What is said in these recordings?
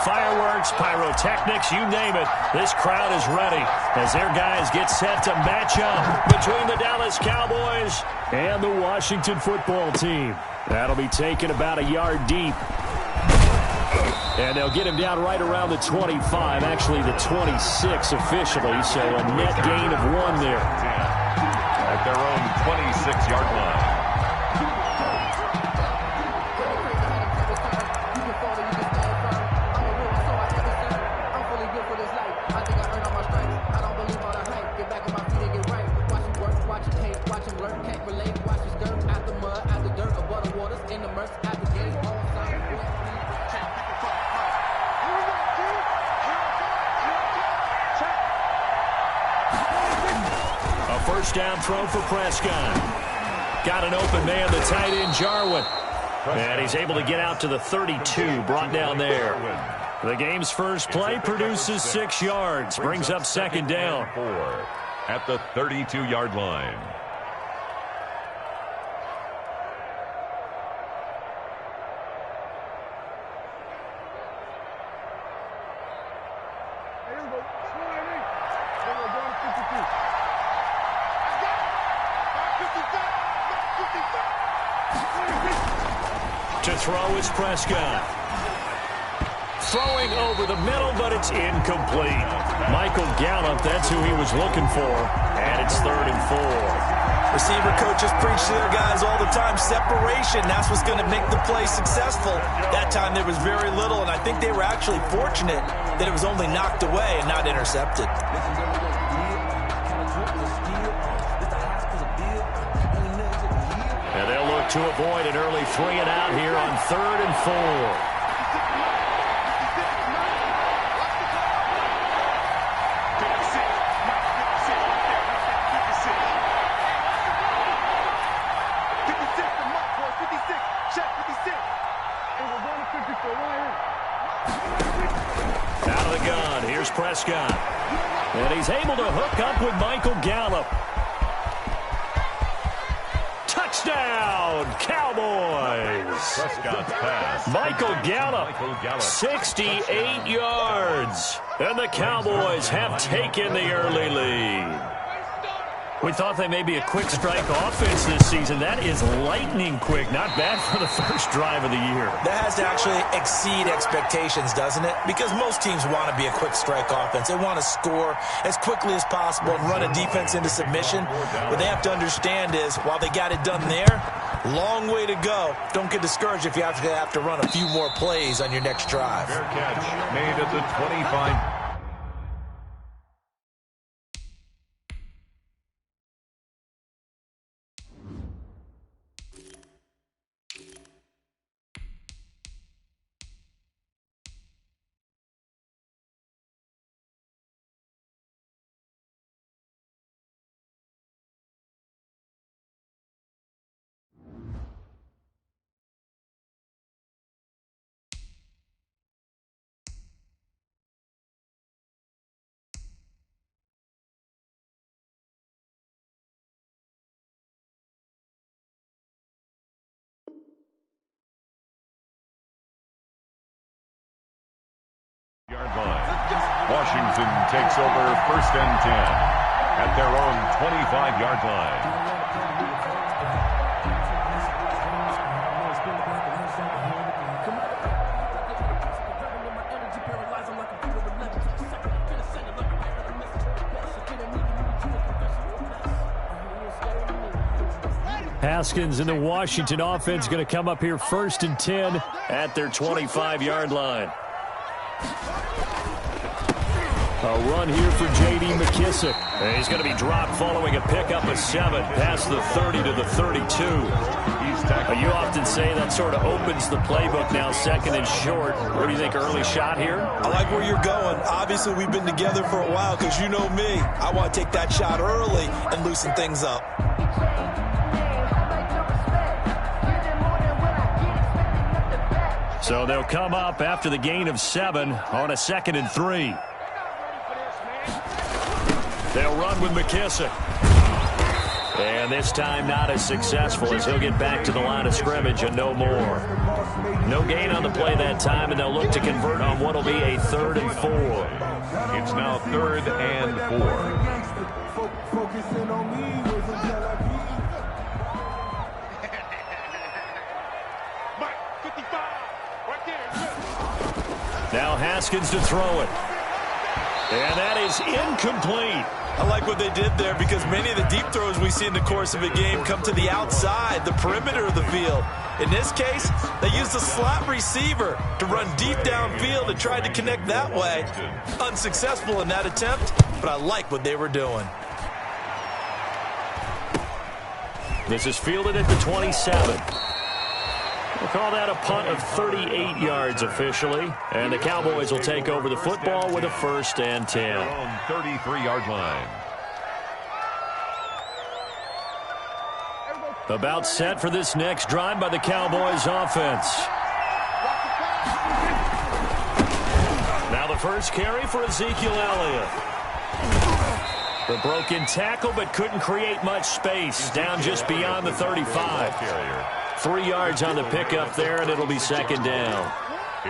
fireworks, pyrotechnics, you name it. This crowd is ready as their guys get set to match up between the Dallas Cowboys and the Washington football team. That'll be taken about a yard deep. And they'll get him down right around the 25, actually the 26 officially, so a net gain of 1 there. At their own 26-yard line. First down throw for Prescott. Got an open man, the tight end, Jarwin. And he's able to get out to the 32, brought down there. The game's first play produces 6 yards, brings up second down. At the 32-yard line. To throw is Prescott. Throwing over the middle, but it's incomplete. Michael Gallup, that's who he was looking for. And it's 3rd and 4. Receiver coaches preach to their guys all the time. Separation, that's what's going to make the play successful. That time there was very little, and I think they were actually fortunate that it was only knocked away and not intercepted. And they'll look to avoid an early 3 and out here on 3rd and 4. Out of the gun, here's Prescott. And he's able to hook up with Michael Gallup. Touchdown, Cowboys! Prescott's pass. Michael Gallup, 68 yards. And the Cowboys have taken the early lead. We thought they may be a quick strike offense this season. That is lightning quick. Not bad for the first drive of the year. That has to actually exceed expectations, doesn't it? Because most teams want to be a quick strike offense. They want to score as quickly as possible and run a defense into submission. What they have to understand is, while they got it done there, long way to go. Don't get discouraged if you have to run a few more plays on your next drive. Fair catch made at the 25. Yard line. Washington takes over 1st and 10 at their own 25-yard line. Haskins and the Washington offense going to come up here 1st and 10 at their 25-yard line. A run here for J.D. McKissick. And he's going to be dropped following a pickup of 7 past the 30 to the 32. You often say that sort of opens the playbook now, 2nd and short. What do you think, early shot here? I like where you're going. Obviously, we've been together for a while because you know me. I want to take that shot early and loosen things up. So they'll come up after the gain of 7 on a 2nd and 3. They'll run with McKissick. And this time not as successful as he'll get back to the line of scrimmage and no more. No gain on the play that time, and they'll look to convert on what will be a 3rd and 4. It's now 3rd and 4. Now Haskins to throw it. And that is incomplete. I like what they did there because many of the deep throws we see in the course of a game come to the outside, the perimeter of the field. In this case, they used a slot receiver to run deep downfield and tried to connect that way. Unsuccessful in that attempt, but I like what they were doing. This is fielded at the 27. We'll call that a punt of 38 yards officially. And the Cowboys will take over the football with a 1st and 10. On 33-yard line. About set for this next drive by the Cowboys offense. Now the first carry for Ezekiel Elliott. The broken tackle, but couldn't create much space. Down just beyond the 35. 3 yards on the pickup there, and it'll be 2nd down.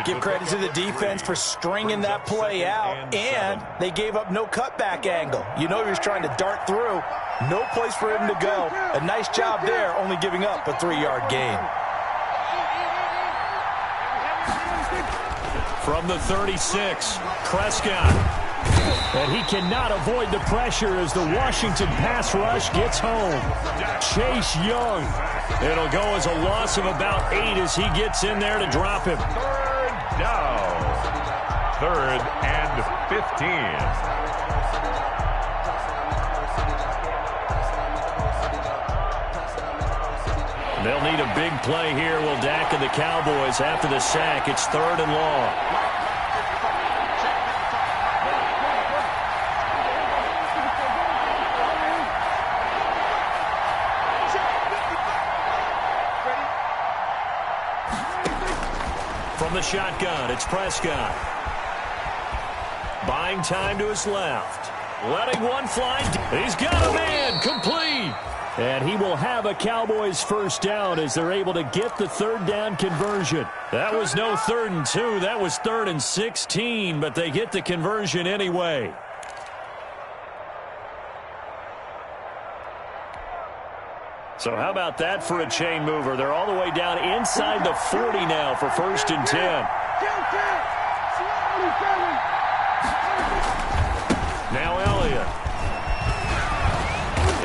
Give credit to the defense for stringing that play out, and they gave up no cutback angle. You know he was trying to dart through. No place for him to go. A nice job there, only giving up a 3-yard gain. From the 36, Prescott. And he cannot avoid the pressure as the Washington pass rush gets home. Chase Young. It'll go as a loss of about 8 as he gets in there to drop him. 3rd down. 3rd and 15. They'll need a big play here, will Dak and the Cowboys after the sack. It's 3rd and long. From the shotgun, it's Prescott. Buying time to his left. Letting one fly. He's got a man. Complete. And he will have a Cowboys 1st down as they're able to get the 3rd down conversion. That was no 3rd and 2. That was 3rd and 16, but they get the conversion anyway. So how about that for a chain mover? They're all the way down inside the 40 now for 1st and 10. Now Elliott.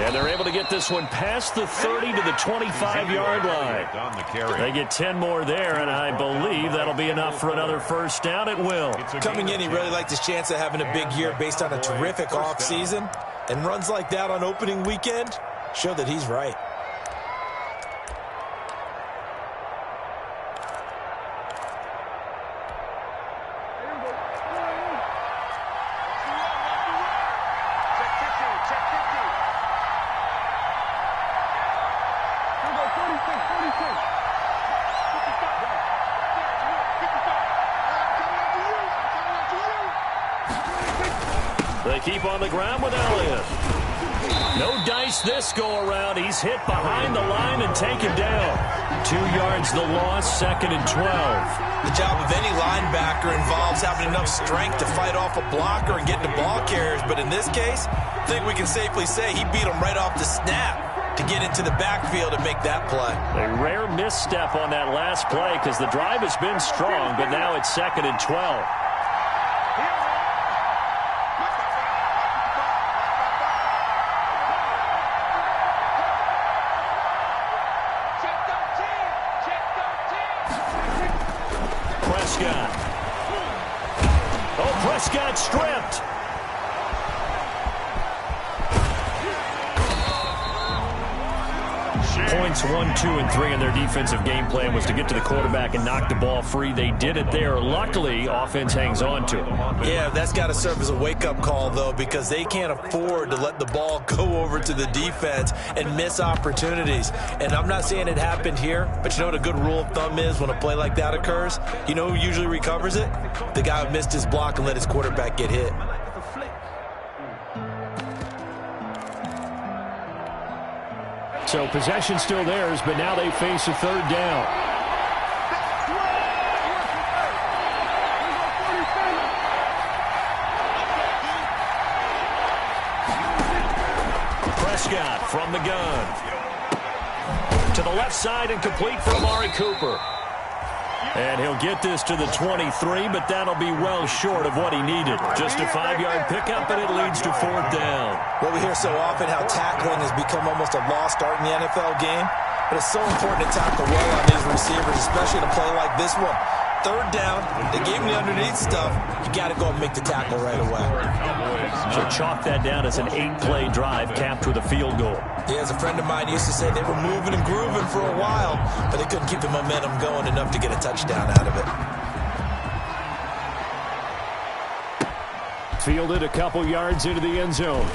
And they're able to get this one past the 30 to the 25-yard line. They get 10 more there, and I believe that'll be enough for another 1st down. It will. Coming in, he really liked his chance of having a big year based on a terrific offseason. And runs like that on opening weekend show that he's right. They keep on the ground with Elliott. No dice this go-around. He's hit behind the line and taken down. 2 yards the loss, 2nd and 12. The job of any linebacker involves having enough strength to fight off a blocker and get to ball carriers. But in this case, I think we can safely say he beat him right off the snap to get into the backfield and make that play. A rare misstep on that last play because the drive has been strong, but now it's 2nd and 12. Prescott. Oh, Prescott stripped. Points 1, 2, and 3 in their defensive game plan was to get to the quarterback and knock the ball free. They did it there. Luckily, offense hangs on to it. Yeah, that's got to serve as a wake-up call, though, because they can't afford to let the ball go over to the defense and miss opportunities. And I'm not saying it happened here, but you know what a good rule of thumb is when a play like that occurs? You know who usually recovers it? The guy who missed his block and let his quarterback get hit. So possession still theirs, but now they face a 3rd down. Prescott from the gun. To the left side and complete for Amari Cooper. And he'll get this to the 23, but that'll be well short of what he needed. Just a 5-yard pickup, and it leads to 4th down. Well, we hear so often how tackling has become almost a lost art in the NFL game. But it's so important to tackle well on these receivers, especially in a play like this one. 3rd down, they gave him the underneath stuff. You got to go and make the tackle right away. So chalk that down as an 8-play drive capped with a field goal. Yeah, as a friend of mine used to say, they were moving and grooving for a while, but they couldn't keep the momentum going enough to get a touchdown out of it. Fielded a couple yards into the end zone.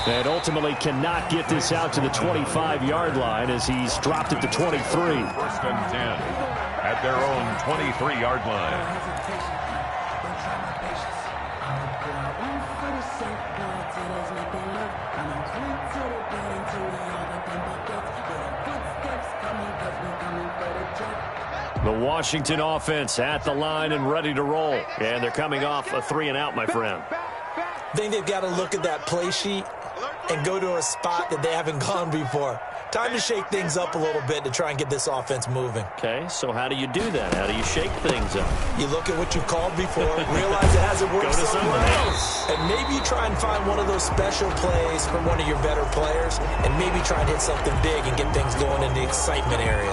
And ultimately cannot get this out to the 25-yard line as he's dropped it to 23. 1st and 10 at their own 23-yard line. The Washington offense at the line and ready to roll. And they're coming off a 3-and-out, my friend. I think they've got to look at that play sheet and go to a spot that they haven't gone before. Time to shake things up a little bit to try and get this offense moving. Okay, so how do you do that? How do you shake things up? You look at what you've called before, realize it hasn't worked somewhere else, and maybe you try and find one of those special plays from one of your better players, and maybe try and hit something big and get things going in the excitement area.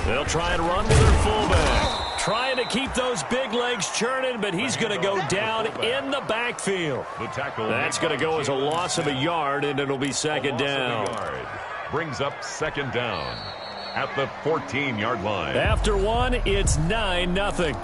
They'll try and run with their fullback. Trying to keep those big legs churning, but he's going to go down in the backfield. That's going to go as a loss of a yard, and it'll be 2nd down. Brings up 2nd down at the 14-yard line. After one, it's 9-0.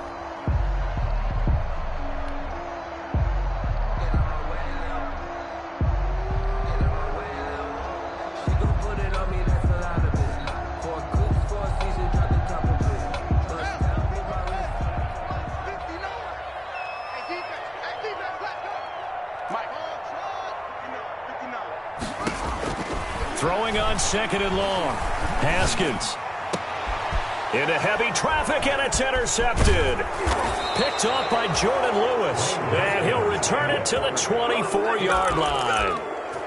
Throwing on 2nd and long. Haskins. Into heavy traffic, and it's intercepted. Picked off by Jordan Lewis. And he'll return it to the 24-yard line.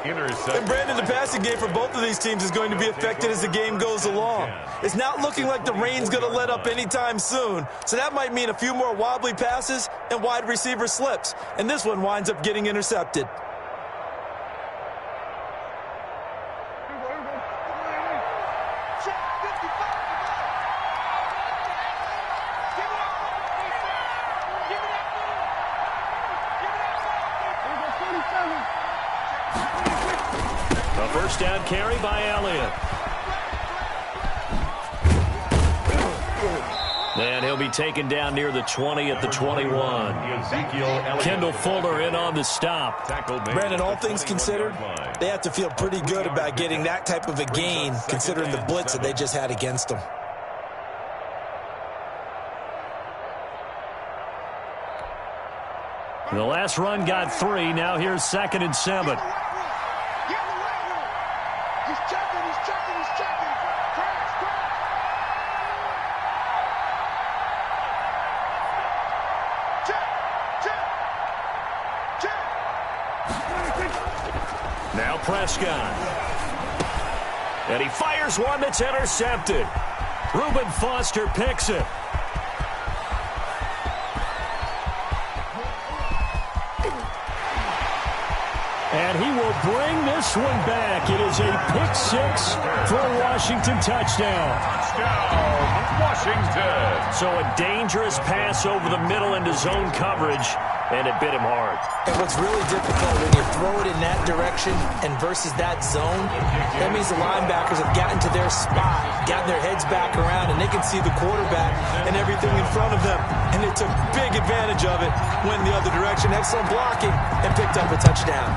And Brandon, the passing game for both of these teams is going to be affected as the game goes along. It's not looking like the rain's going to let up anytime soon. So that might mean a few more wobbly passes and wide receiver slips. And this one winds up getting intercepted. A 1st down carry by Elliott. And he'll be taken down near the 20 at the 21. Kendall Fuller in on the stop. Brandon, all things considered, they have to feel pretty good about getting that type of a gain, considering the blitz that they just had against them. The last run got 3. Now here's 2nd and 7. Now Prescott. And he fires one that's intercepted. Reuben Foster picks it. And he will bring this one back. It is a pick-6 for a Washington touchdown. Touchdown, Washington. So a dangerous pass over the middle into zone coverage, and it bit him hard. And what's really difficult when you throw it in that direction and versus that zone, that means the linebackers have gotten to their spot, gotten their heads back around, and they can see the quarterback and everything in front of them. And they took big advantage of it, went the other direction, excellent blocking, and picked up a touchdown.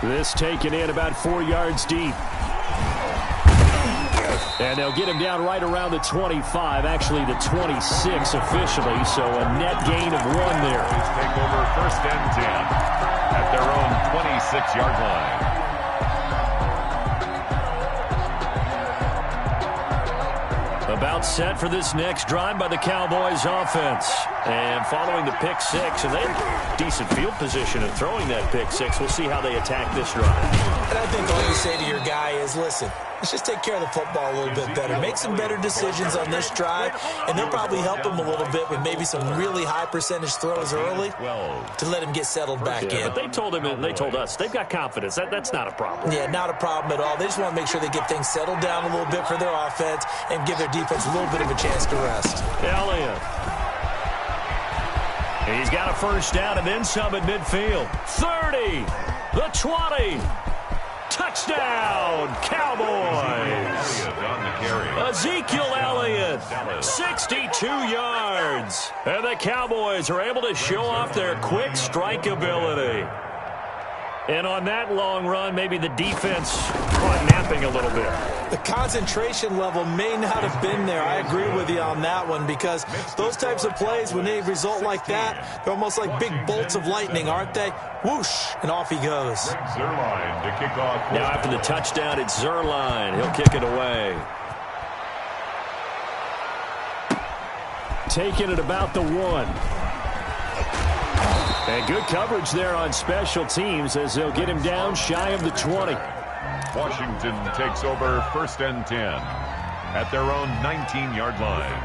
This taken in about 4 yards deep. And they'll get him down right around the 25, actually the 26 officially, so a net gain of 1 there. Take over first and 10 at their own 26-yard line. About set for this next drive by the Cowboys offense. And following the pick six, and they have decent field position in throwing that pick six. We'll see how they attack this drive. And I think all you say to your guy is, listen, let's just take care of the football a little bit better. Make some better decisions on this drive, and they'll probably help him a little bit with maybe some really high percentage throws early to let him get settled back in. But they told him and they told us they've got confidence. That's not a problem. Yeah, not a problem at all. They just want to make sure they get things settled down a little bit for their offense and give their defense a little bit of a chance to rest. Elliott. He's got a first down and then some at midfield. 30, the 20. Touchdown, Cowboys. Ezekiel Elliott, 62 yards. And the Cowboys are able to show off their quick strike ability. And on that long run, maybe the defense caught napping a little bit. The concentration level may not have been there. I agree with you on that one, because those types of plays, when they result like that, they're almost like big bolts of lightning, aren't they? Whoosh, and off he goes. Zerline to kick off. Now after the touchdown, it's Zerline. He'll kick it away. Taking it about the 1. And good coverage there on special teams as they'll get him down shy of the 20. Washington takes over first and 10 at their own 19-yard line.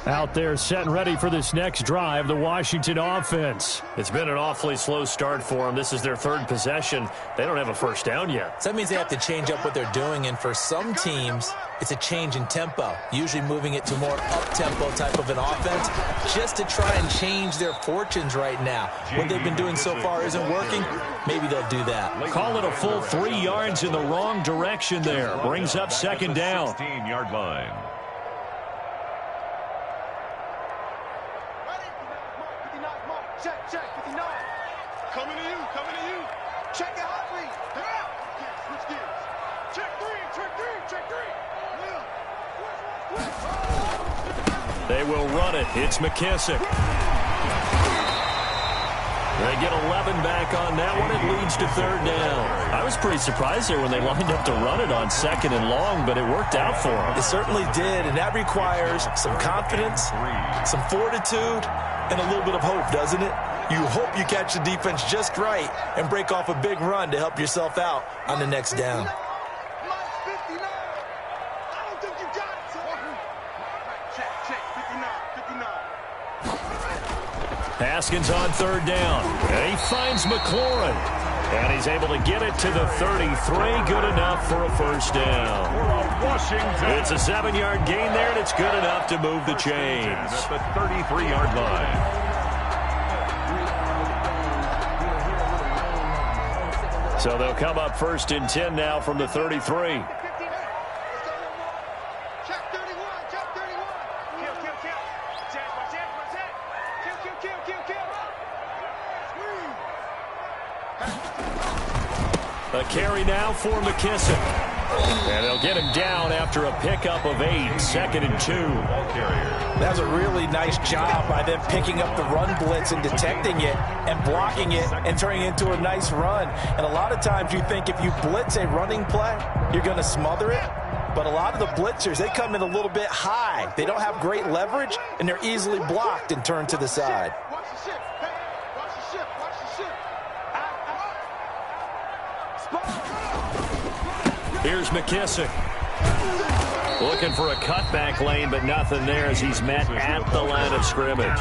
Out there set and ready for this next drive, the Washington offense. It's been an awfully slow start for them. This is their third possession. They don't have a first down yet. So that means they have to change up what they're doing, and for some teams, it's a change in tempo, usually moving it to more up-tempo type of an offense just to try and change their fortunes right now. What they've been doing so far isn't working. Maybe they'll do that. Call it a full 3 yards in the wrong direction there. Brings up second down. 16-yard line. Check, 59. Coming to you. Check your hot lead. They're out. Okay, switch gears. Check three. They will run it. It's McKissick. They get 11 back on that one. It leads to third down. I was pretty surprised there when they lined up to run it on second and long, but it worked out for them. It certainly did, and that requires some confidence, some fortitude, and a little bit of hope, doesn't it? You hope you catch the defense just right and break off a big run to help yourself out on the next down. Haskins on third down, and he finds McLaurin. And he's able to get it to the 33. Good enough for a first down. Washington. It's a 7-yard gain there, and it's good enough to move the chains. At the 33-yard line. So they'll come up first and 10 now from the 33. A carry now for McKissick. And they'll get him down after a pickup of 8, 2nd and 2. That was a really nice job by them picking up the run blitz and detecting it and blocking it and turning it into a nice run. And a lot of times you think if you blitz a running play, you're going to smother it. But a lot of the blitzers, they come in a little bit high. They don't have great leverage, and they're easily blocked and turned to the side. Here's McKissick. Looking for a cutback lane, but nothing there as he's met at the line of scrimmage.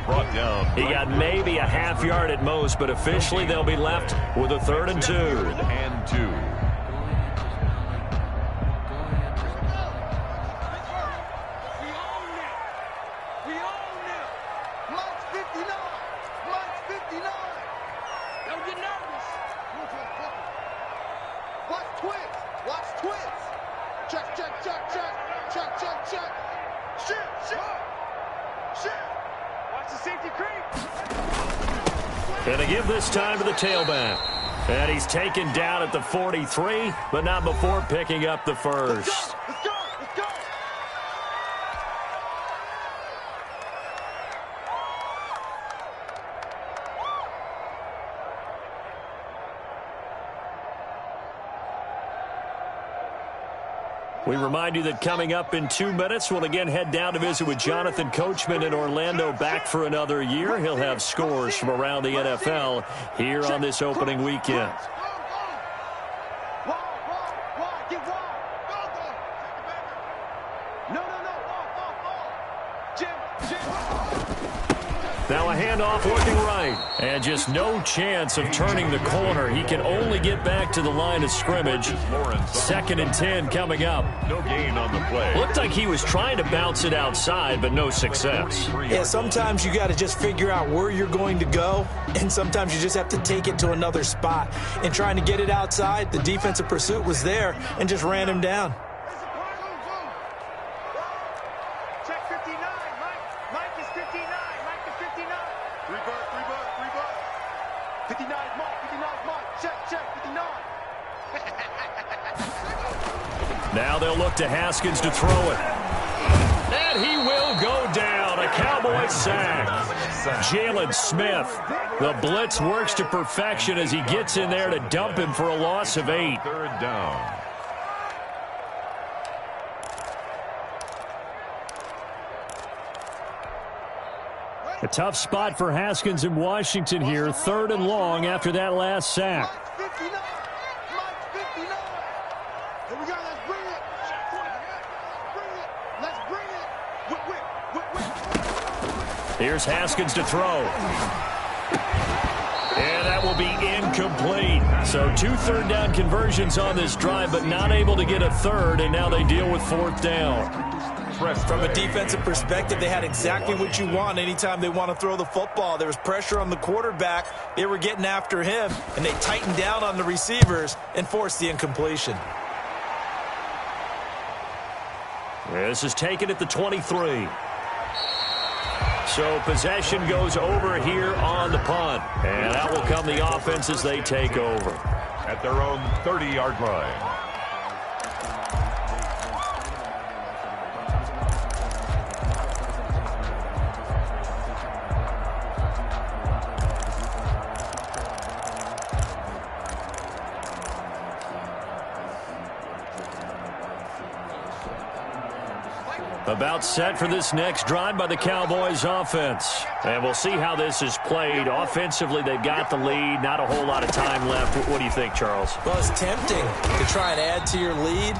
Brought down. He got maybe a half yard at most, but officially they'll be left with a 3rd and 2. And 2. Check, check, check, check. Check, check, check. Shit. Watch the safety creep. Gonna give this time to the tailback. And he's taken down at the 43, but not before picking up the first. Let's go. We remind you that coming up in 2 minutes, we'll again head down to visit with Jonathan Coachman in Orlando, back for another year. He'll have scores from around the NFL here on this opening weekend. Now a handoff working right. And just no chance of turning the corner. He can only get back to the line of scrimmage. 2nd and 10 coming up. No gain on the play. Looked like he was trying to bounce it outside, but no success. Yeah, sometimes you got to just figure out where you're going to go, and sometimes you just have to take it to another spot. And trying to get it outside, the defensive pursuit was there and just ran him down. Check 59. Mike is 59. Mike is 59. 3 bird. 59 is Mike. 59 is Mike. Check 59. Now they'll look to Haskins to throw it. And he will go down. A Cowboy sack. Jalen Smith. The blitz works to perfection as he gets in there to dump him for a loss of 8. 3rd down. A tough spot for Haskins in Washington here. 3rd and long after that last sack. Mike 59. Mike 59. Here we go. Let's bring it. Let's bring it. Here's Haskins to throw. And that will be incomplete. So 2 3rd down conversions on this drive, but not able to get a 3rd, and now they deal with 4th down. From a defensive perspective, they had exactly what you want anytime they want to throw the football. There was pressure on the quarterback. They were getting after him, and they tightened down on the receivers and forced the incompletion. This is taken at the 23. So possession goes over here on the punt. And out will come the offense as they take over. At their own 30-yard line. About set for this next drive by the Cowboys offense. And we'll see how this is played. Offensively, they've got the lead. Not a whole lot of time left. What do you think, Charles? Well, it's tempting to try and add to your lead,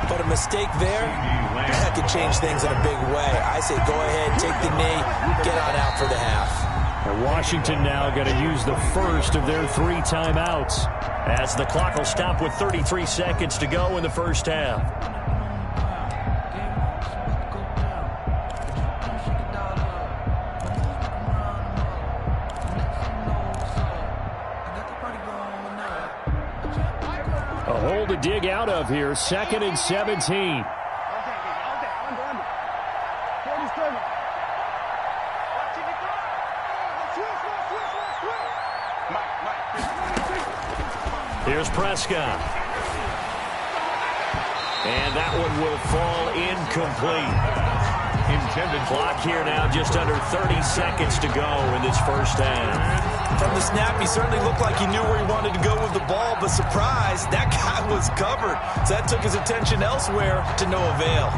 but a mistake there, that could change things in a big way. I say go ahead, take the knee, get on out for the half. And Washington now going to use the first of their 3 timeouts as the clock will stop with 33 seconds to go in the first half. To dig out of here. 2nd and 17. Here's Prescott. And that one will fall incomplete. Intended clock here now, just under 30 seconds to go in this first half. From the snap, he certainly looked like he knew where he wanted to go with the ball, but surprise, that guy was covered. So that took his attention elsewhere to no avail.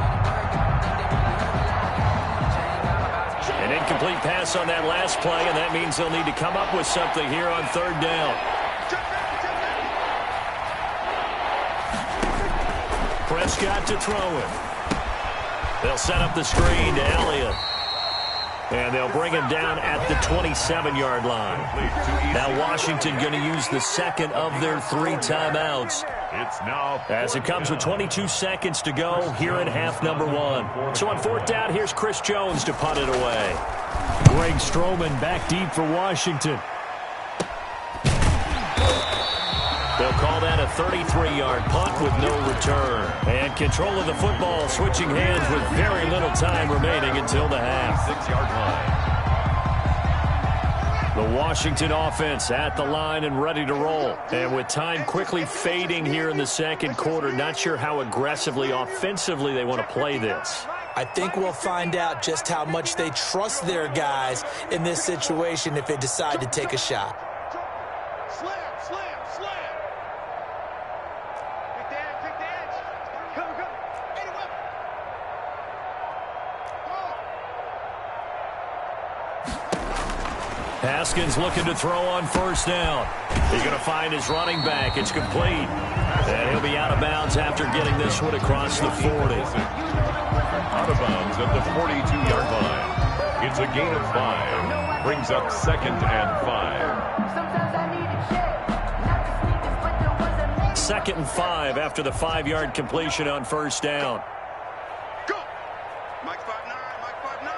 An incomplete pass on that last play, and that means they'll need to come up with something here on 3rd down. Prescott to throw it. They'll set up the screen to Elliott. And they'll bring him down at the 27-yard line. Now Washington going to use the 2nd of their 3 timeouts. It's now as it comes with 22 seconds to go here in half number 1. So on 4th down, here's Chris Jones to punt it away. Greg Stroman back deep for Washington. They'll call that a 33-yard punt with no return. And control of the football switching hands with very little time remaining until the half. 6-yard line. The Washington offense at the line and ready to roll. And with time quickly fading here in the second quarter, not sure how aggressively, offensively they want to play this. I think we'll find out just how much they trust their guys in this situation if they decide to take a shot. Slam, slam, slam. Pick the edge, pick the edge. Come, come. Ain't it Haskins looking to throw on first down. He's going to find his running back. It's complete. And he'll be out of bounds after getting this one across the 40. Out of bounds at the 42-yard line. It's a gain of 5. Brings up 2nd and 5. 2nd and 5 after the 5-yard completion on first down. Go. Mike 5'9", Mike 5'9".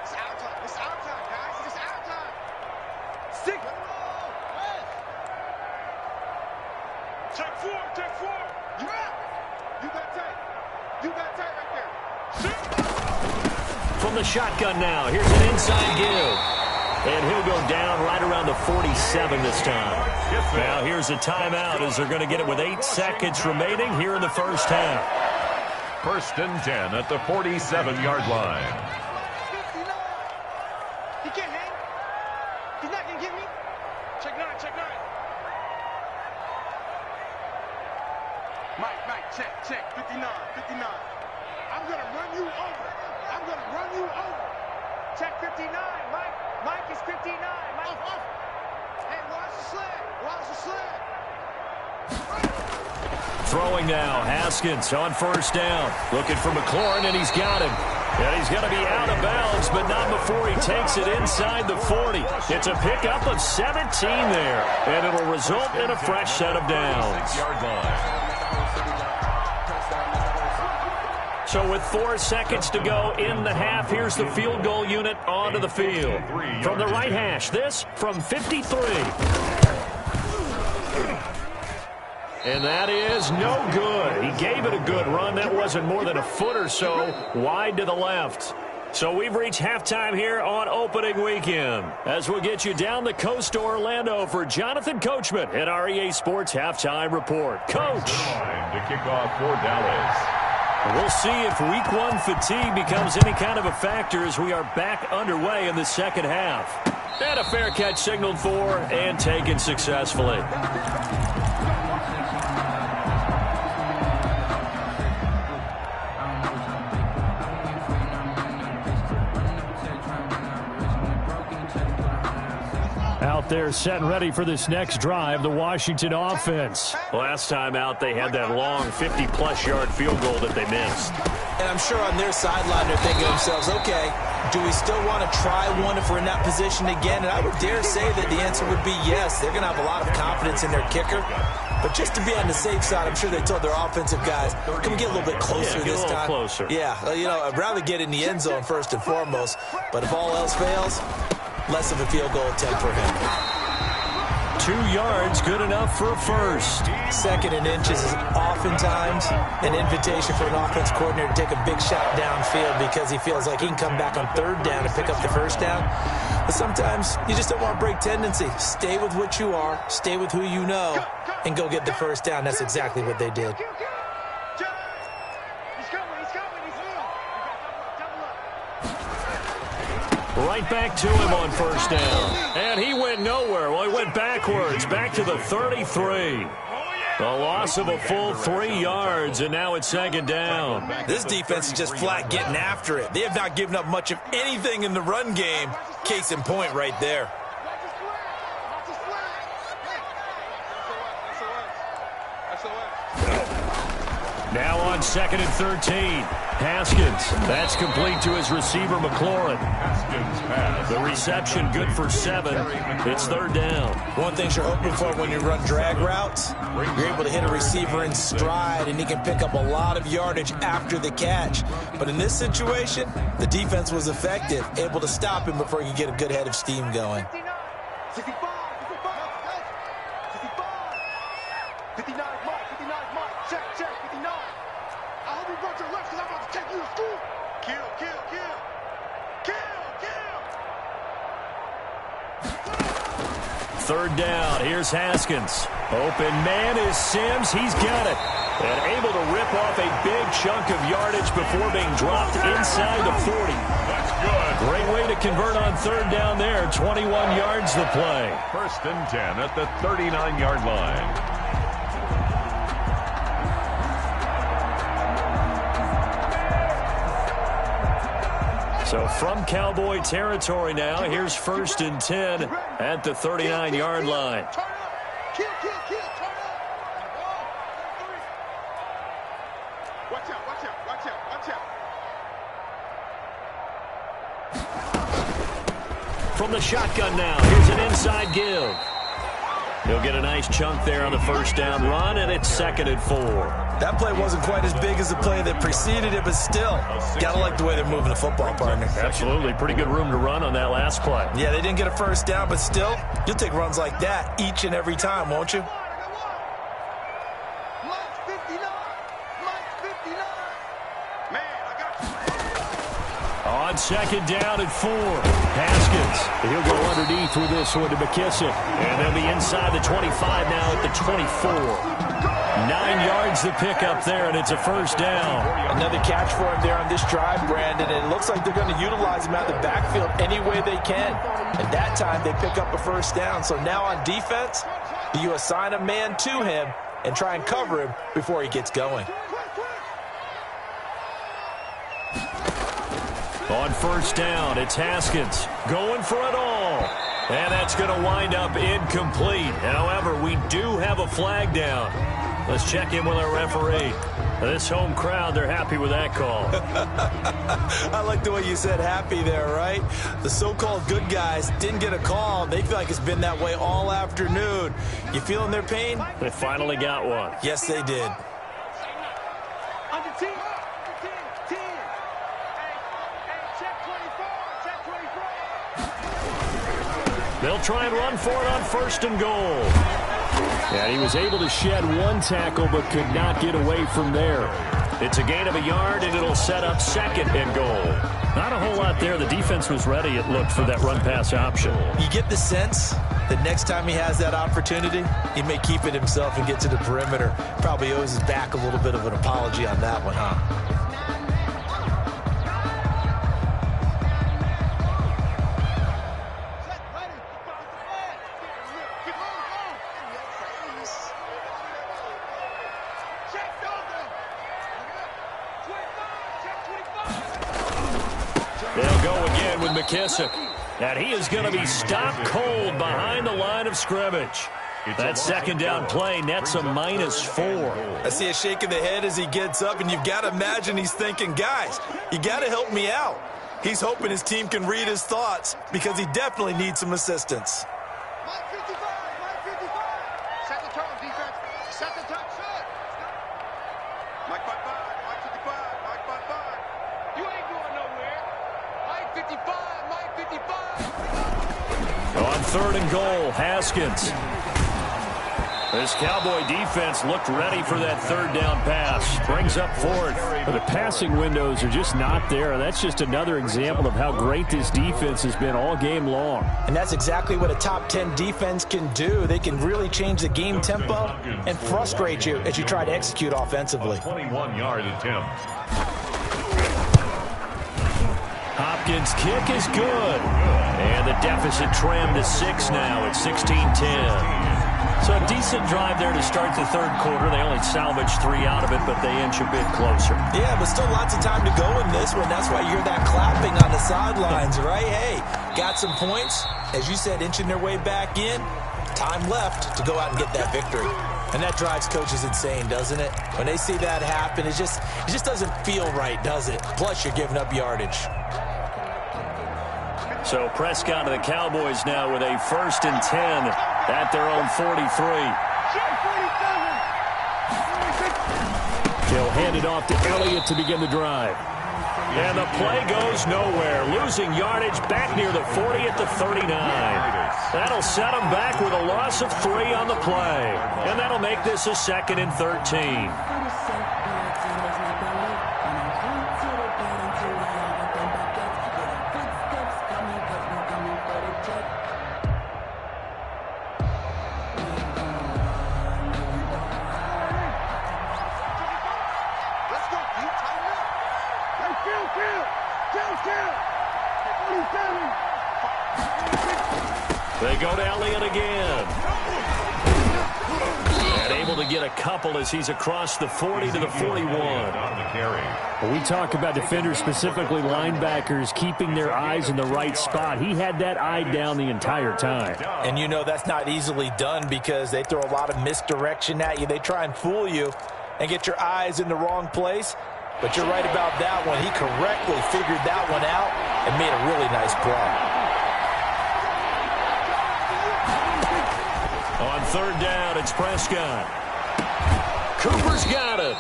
It's our time. It's our time, guys. It's our time. Stick. Check 4, check 4. You out. You got tight. You got tight right there. From the shotgun now, here's an inside give. And he'll go down right around the 47 this time. Now here's a timeout as they're going to get it with 8 seconds remaining here in the first half. 1st and 10 at the 47-yard line. 59. He can't hang. He's not going to get me. Check 9, check 9. Mike, check, 59, 59. I'm going to run you over. I'm going to run you over. Check 59, Mike is 59. Mike. Off. Hey, watch the sled. Watch the sled. Throwing now, Haskins on first down. Looking for McLaurin, and he's got him. And he's going to be out of bounds, but not before he takes it inside the 40. It's a pickup of 17 there, and it'll result in a fresh set of downs. 6-yard line. So with 4 seconds to go in the half, here's the field goal unit onto the field. From the right hash, this from 53. And that is no good. He gave it a good run. That wasn't more than a foot or so wide to the left. So we've reached halftime here on opening weekend. As we'll get you down the coast to Orlando for Jonathan Coachman at our EA Sports Halftime Report. Coach. Time to kick off for Dallas. We'll see if week 1 fatigue becomes any kind of a factor as we are back underway in the second half. And a fair catch signaled for and taken successfully. Out there set and ready for this next drive, the Washington offense. Last time out, they had that long 50-plus yard field goal that they missed. And I'm sure on their sideline they're thinking to themselves, okay, do we still want to try one if we're in that position again? And I would dare say that the answer would be yes. They're going to have a lot of confidence in their kicker. But just to be on the safe side, I'm sure they told their offensive guys, come get a little bit closer this time. Closer. Yeah, you know, I'd rather get in the end zone first and foremost. But if all else fails, less of a field goal attempt for him. 2 yards, good enough for a first. 2nd and inches is oftentimes an invitation for an offense coordinator to take a big shot downfield because he feels like he can come back on 3rd down and pick up the first down. But sometimes you just don't want to break tendency. Stay with what you are, stay with who you know, and go get the first down. That's exactly what they did. Right back to him on first down. And he went nowhere. Well, he went backwards, back to the 33. A loss of a full 3 yards, and now it's 2nd down. This defense is just flat getting after it. They have not given up much of anything in the run game. Case in point right there. Now on 2nd and 13. Haskins. That's complete to his receiver, McLaurin. Haskins pass. The reception good for 7. It's 3rd down. One thing you're hoping for when you run drag routes, you're able to hit a receiver in stride, and he can pick up a lot of yardage after the catch. But in this situation, the defense was effective, able to stop him before he could get a good head of steam going. 65, 65, 65. 59 Mike, 59 Mike. Check, 59. I hope you brought your left because I'm about to take you to school. Kill. Third down. Here's Haskins. Open man is Sims. He's got it. And able to rip off a big chunk of yardage before being dropped inside the 40. That's good. Great way to convert on third down there. 21 yards the play. 1st and 10 at the 39-yard line. So from Cowboy territory now, here's 1st and 10 at the 39-yard line. Kill, turn up. Watch out. From the shotgun now, here's an inside give. He'll get a nice chunk there on the first down run, and it's 2nd and 4. That play wasn't quite as big as the play that preceded it, but still, gotta like the way they're moving the football, partner. Absolutely. Pretty good room to run on that last play. Yeah, they didn't get a first down, but still, you'll take runs like that each and every time, won't you? Mike's 59. Man, I got you. On 2nd down and 4, Haskins. He'll go underneath with this one to McKissick. And they'll be inside the 25 now at the 24. 9 yards to pick up there, and it's a first down. Another catch for him there on this drive, Brandon. And it looks like they're going to utilize him out of the backfield any way they can. And that time they pick up a first down. So now on defense, you assign a man to him and try and cover him before he gets going. On first down, it's Haskins going for it all. And that's going to wind up incomplete. However, we do have a flag down. Let's check in with our referee. This home crowd, they're happy with that call. I like the way you said happy there, right? The so-called good guys didn't get a call. They feel like it's been that way all afternoon. You feeling their pain? They finally got one. Yes, they did. Under 10. Hey, check 24. They'll try and run for it on 1st and goal. And he was able to shed one tackle but could not get away from there. It's a gain of a yard, and it'll set up 2nd and goal. Not a whole lot there. The defense was ready, it looked, for that run-pass option. You get the sense that next time he has that opportunity, he may keep it himself and get to the perimeter. Probably owes his back a little bit of an apology on that one, huh? They'll go again with McKissick. And he is going to be stopped cold behind the line of scrimmage. That 2nd down play nets a -4. I see a shake of the head as he gets up, and you've got to imagine he's thinking, guys, you got to help me out. He's hoping his team can read his thoughts because he definitely needs some assistance. Mike 55. Set the tone, defense. Set the tone, set. Mike 55. You ain't going nowhere. Mike 55. On 3rd and goal, Haskins. This Cowboy defense looked ready for that 3rd down pass. Brings up 4th. But the passing windows are just not there. That's just another example of how great this defense has been all game long. And that's exactly what a top 10 defense can do. They can really change the game tempo and frustrate you as you try to execute offensively. 21-yard attempt. Hopkins' kick is good. And the deficit trimmed to 6 now at 16-10. So a decent drive there to start the 3rd quarter. They only salvaged 3 out of it, but they inch a bit closer. Yeah, but still lots of time to go in this one. That's why you hear that clapping on the sidelines, right? Hey, got some points. As you said, inching their way back in. Time left to go out and get that victory. And that drives coaches insane, doesn't it? When they see that happen, it just doesn't feel right, does it? Plus, you're giving up yardage. So Prescott of the Cowboys now with a 1st and 10 at their own 43. They'll hand it off to Elliott to begin the drive. And the play goes nowhere. Losing yardage back near the 40 at the 39. That'll set them back with a loss of 3 on the play. And that'll make this a 2nd and 13. They go to Elliott again. And able to get a couple as he's across the 40 to the 41. Well, we talk about defenders, specifically linebackers, keeping their eyes in the right spot. He had that eye down the entire time. And you know that's not easily done because they throw a lot of misdirection at you. They try and fool you and get your eyes in the wrong place. But you're right about that one. He correctly figured that one out and made a really nice play. On 3rd down, it's Prescott. Cooper's got it.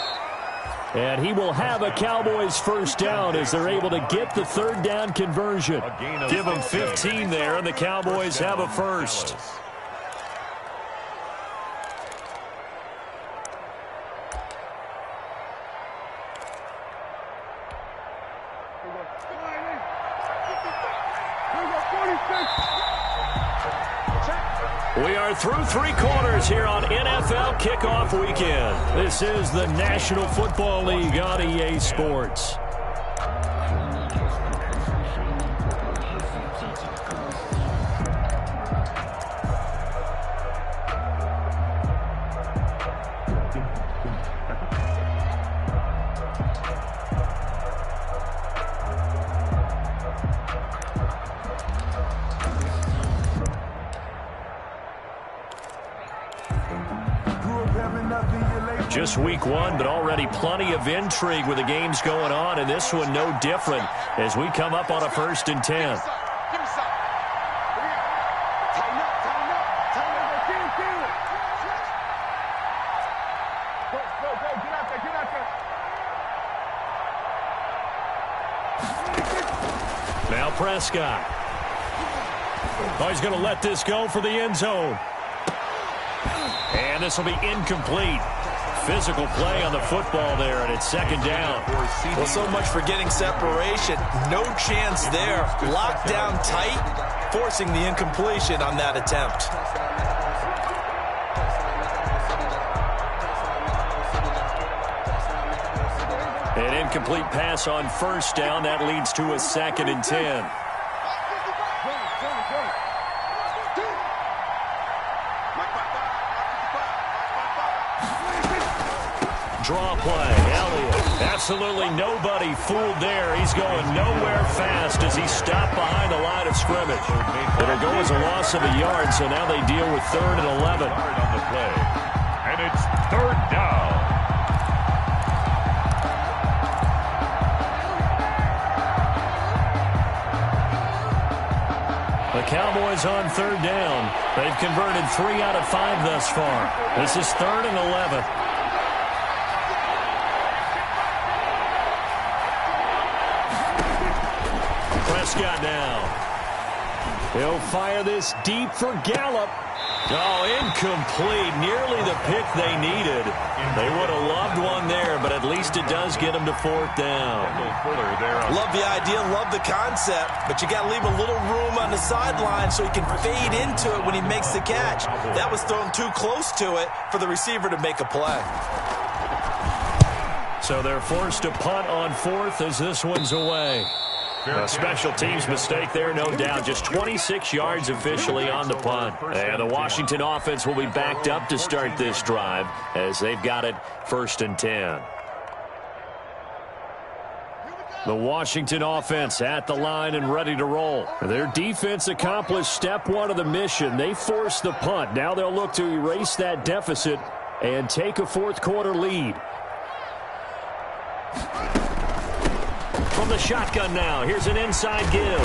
And he will have a Cowboys 1st down as they're able to get the 3rd down conversion. Give them 15 there, and the Cowboys have a 1st. We are through 3 quarters here on NFL Kickoff Weekend. This is the National Football League on EA Sports. Just week 1, but already plenty of intrigue with the games going on, and this one no different as we come up on a 1st and 10. Now Prescott. Oh, he's going to let this go for the end zone. And this will be incomplete. Physical play on the football there, and it's 2nd down. Well, so much for getting separation. No chance there. Locked down tight, forcing the incompletion on that attempt. An incomplete pass on 1st down. That leads to a 2nd and 10. Draw play, Elliott. Absolutely nobody fooled there. He's going nowhere fast as he stopped behind the line of scrimmage. It'll go as a loss of a yard, so now they deal with 3rd and 11. On the play. And it's 3rd down. The Cowboys on 3rd down. They've converted 3 out of 5 thus far. This is 3rd and 11. Prescott now. He'll fire this deep for Gallup. Oh, incomplete. Nearly the pick they needed. They would have loved one there, but at least it does get them to 4th down. Love the idea, love the concept, but you got to leave a little room on the sideline so he can fade into it when he makes the catch. That was thrown too close to it for the receiver to make a play. So they're forced to punt on 4th as this one's away. A special teams mistake there, no doubt. Just 26 yards officially on the punt. And the Washington offense will be backed up to start this drive as they've got it 1st and 10. The Washington offense at the line and ready to roll. Their defense accomplished step 1 of the mission. They forced the punt. Now they'll look to erase that deficit and take a 4th quarter lead. From the shotgun now, here's an inside give.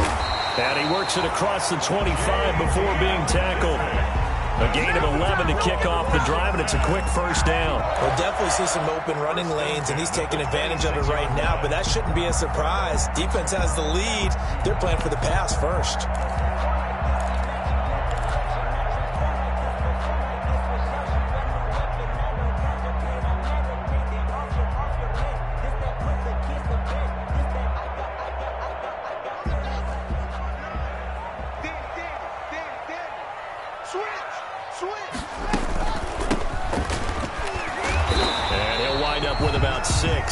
And he works it across the 25 before being tackled. A gain of 11 to kick off the drive, and it's a quick first down. We'll definitely see some open running lanes, and he's taking advantage of it right now, but that shouldn't be a surprise. Defense has the lead. They're playing for the pass first.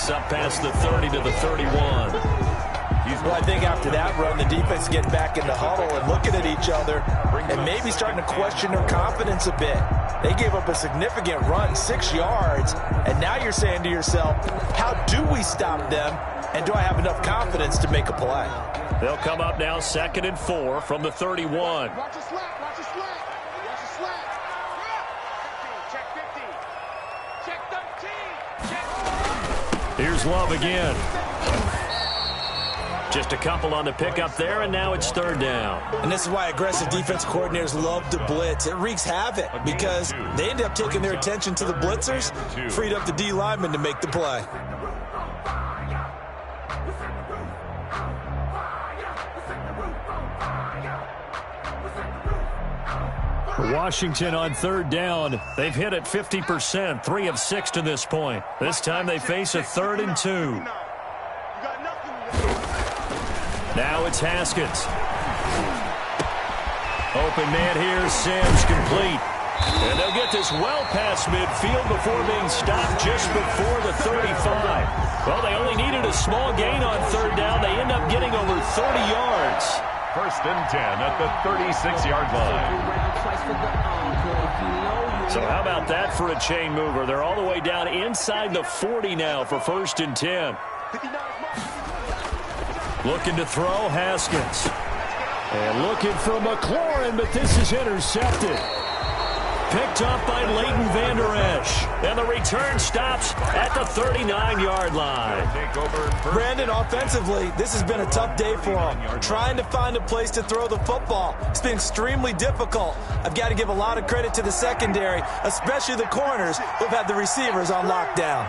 Up past the 30 to the 31. Well, I think after that run, the defense getting back in the huddle and looking at each other and maybe starting to question their confidence a bit. They gave up a significant run, 6 yards, and now you're saying to yourself, how do we stop them, and do I have enough confidence to make a play? They'll come up now 2nd and 4 from the 31. Watch the slap, watch the slap, watch the slap. Check 50, check 13, check 13. Here's Love again. Just a couple on the pickup there, and now it's 3rd down. And this is why aggressive defense coordinators love to blitz. It wreaks havoc because they end up taking their attention to the blitzers, freed up the D lineman to make the play. Washington on 3rd down. They've hit it 50%, 3 of 6 to this point. This time they face a 3rd and 2. Now it's Haskins. Open man here, Sims complete. And they'll get this well past midfield before being stopped just before the 35. Well, they only needed a small gain on 3rd down. They end up getting over 30 yards. 1st and 10 at the 36-yard line. So how about that for a chain mover? They're all the way down inside the 40 now for 1st and 10. Looking to throw, Haskins. And looking for McLaurin, but this is intercepted. Picked up by Leighton Vander Esch. And the return stops at the 39-yard line. Brandon, offensively, this has been a tough day for him. Trying to find a place to throw the football. It's been extremely difficult. I've got to give a lot of credit to the secondary, especially the corners who've had the receivers on lockdown.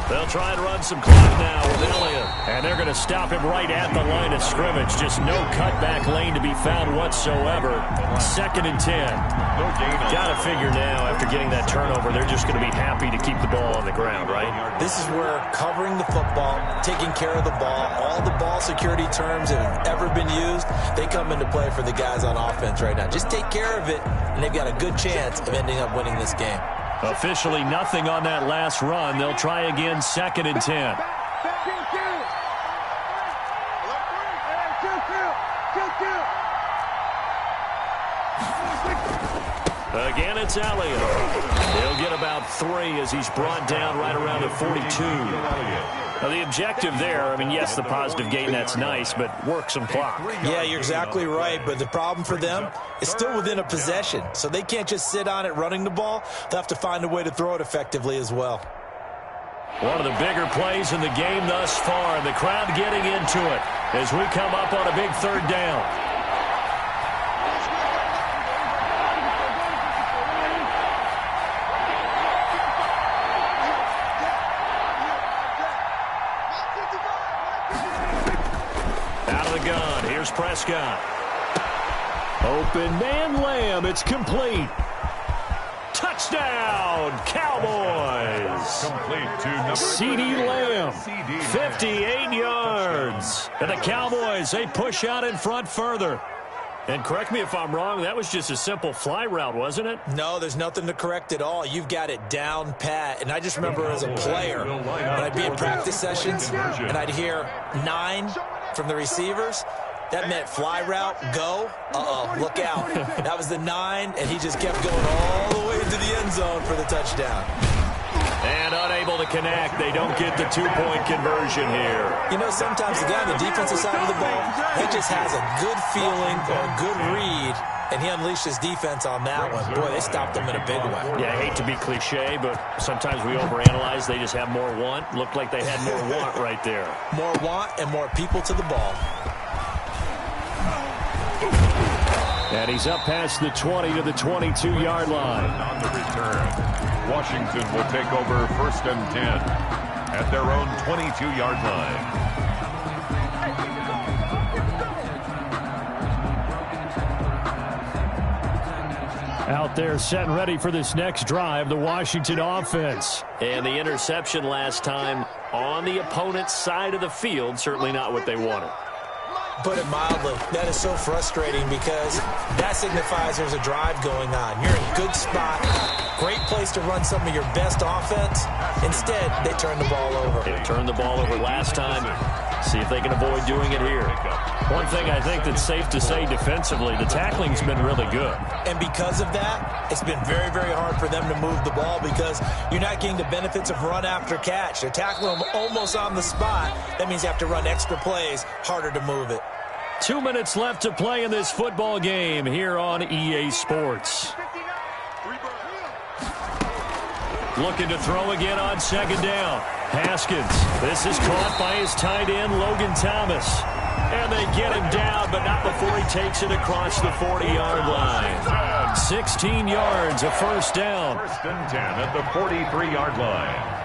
They'll try and run some clock now with Elliott. And they're going to stop him right at the line of scrimmage. Just no cutback lane to be found whatsoever. 2nd and 10. Got to figure now, after getting that turnover, they're just going to be happy to keep the ball on the ground, right? This is where covering the football, taking care of the ball, all the ball security terms that have ever been used, they come into play for the guys on offense right now. Just take care of it, and they've got a good chance of ending up winning this game. Officially nothing on that last run. They'll try again, 2nd and 10. Again, it's Elliott. He'll get about 3 as he's brought down right around the 42. Now, the objective there, I mean, yes, the positive gain, that's nice, but work some clock. Yeah, you're exactly right, but the problem for them is still within a possession, so they can't just sit on it running the ball. They'll have to find a way to throw it effectively as well. One of the bigger plays in the game thus far, and the crowd getting into it as we come up on a big 3rd down. Prescott. Open man Lamb. It's complete. Touchdown, Cowboys. Complete to number CeeDee Lamb. 58 yards. And the Cowboys, they push out in front further. And correct me if I'm wrong, that was just a simple fly route, wasn't it? No, there's nothing to correct at all. You've got it down pat. And I just remember as a player, when I'd be in practice sessions, and I'd hear 9 from the receivers. That meant fly route, go, look out. That was the 9, and he just kept going all the way to the end zone for the touchdown. And unable to connect. They don't get the 2-point conversion here. You know, sometimes the guy on the defensive side of the ball, he just has a good feeling or a good read, and he unleashed his defense on that one. Boy, they stopped him in a big way. Yeah, I hate to be cliche, but sometimes we overanalyze. They just have more want. Looked like they had more want right there. More want and more people to the ball. And he's up past the 20 to the 22-yard line. On the return, Washington will take over 1st and 10 at their own 22-yard line. Out there set and ready for this next drive, the Washington offense. And the interception last time on the opponent's side of the field, certainly not what they wanted. Put it mildly, that is so frustrating because that signifies there's a drive going on. You're in a good spot, great place to run some of your best offense. Instead, they turn the ball over. They turned the ball over last time. See if they can avoid doing it here. One thing I think that's safe to say defensively, the tackling's been really good. And because of that, it's been very, very hard for them to move the ball because you're not getting the benefits of run after catch. They're tackling them almost on the spot. That means you have to run extra plays, harder to move it. 2 minutes left to play in this football game here on EA Sports. Looking to throw again on 2nd down. Haskins. This is caught by his tight end, Logan Thomas. And they get him down, but not before he takes it across the 40-yard line. 16 yards, a 1st down. 1st and 10 at the 43-yard line.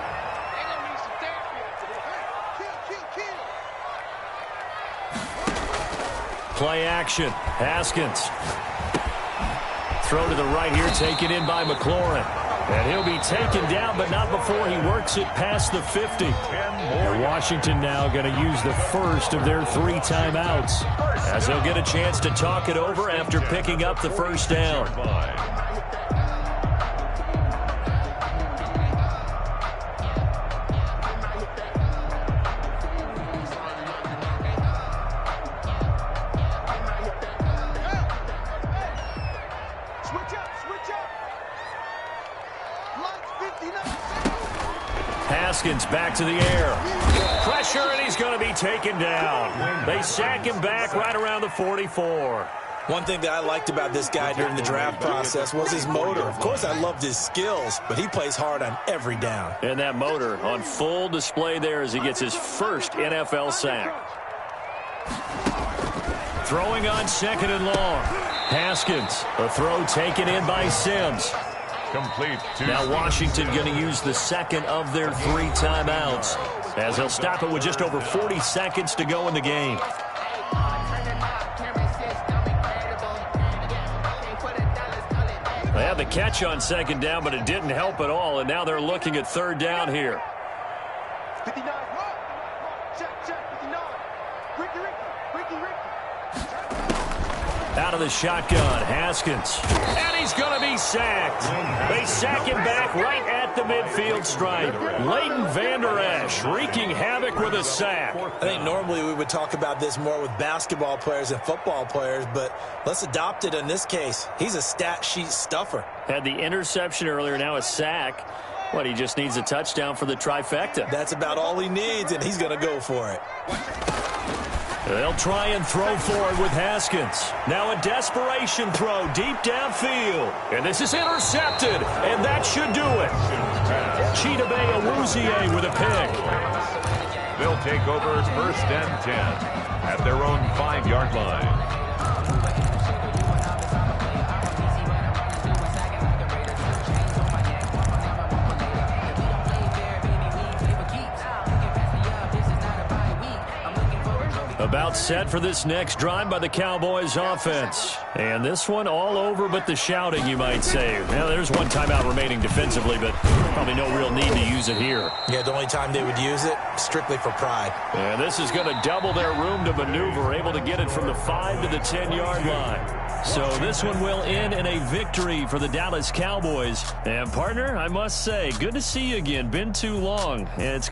Play action. Haskins. Throw to the right here, taken in by McLaurin. And he'll be taken down, but not before he works it past the 50. And Washington now going to use the first of their 3 timeouts, as they'll get a chance to talk it over after picking up the 1st down. Haskins back to the air. Pressure, and he's going to be taken down. They sack him back right around the 44. One thing that I liked about this guy during the draft process was his motor. Of course, I loved his skills, but he plays hard on every down. And that motor on full display there as he gets his first NFL sack. Throwing on 2nd and long. Haskins, a throw taken in by Sims. Complete. Now Washington going to use the 2nd of their 3 timeouts, as they'll stop it with just over 40 seconds to go in the game. They had the catch on 2nd down, but it didn't help at all, and now they're looking at 3rd down here. 59. Check, 59. Ricky. Out of the shotgun, Haskins. And he's going to be sacked. They sack him back right at the midfield stripe. Leighton Vander Esch wreaking havoc with a sack. I think normally we would talk about this more with basketball players and football players, but let's adopt it in this case. He's a stat sheet stuffer. Had the interception earlier, now a sack. What, he just needs a touchdown for the trifecta. That's about all he needs, and he's going to go for it. They'll try and throw for it with Haskins. Now a desperation throw deep downfield. And this is intercepted, and that should do it. Chidobe Awuzie with a pick. They'll take over 1st and 10 at their own 5-yard line. About set for this next drive by the Cowboys offense. And this one all over but the shouting, you might say. Now, there's one timeout remaining defensively, but probably no real need to use it here. Yeah, the only time they would use it, strictly for pride. And this is going to double their room to maneuver, able to get it from the 5 to the 10-yard line. So this one will end in a victory for the Dallas Cowboys. And, partner, I must say, good to see you again. Been too long. And it's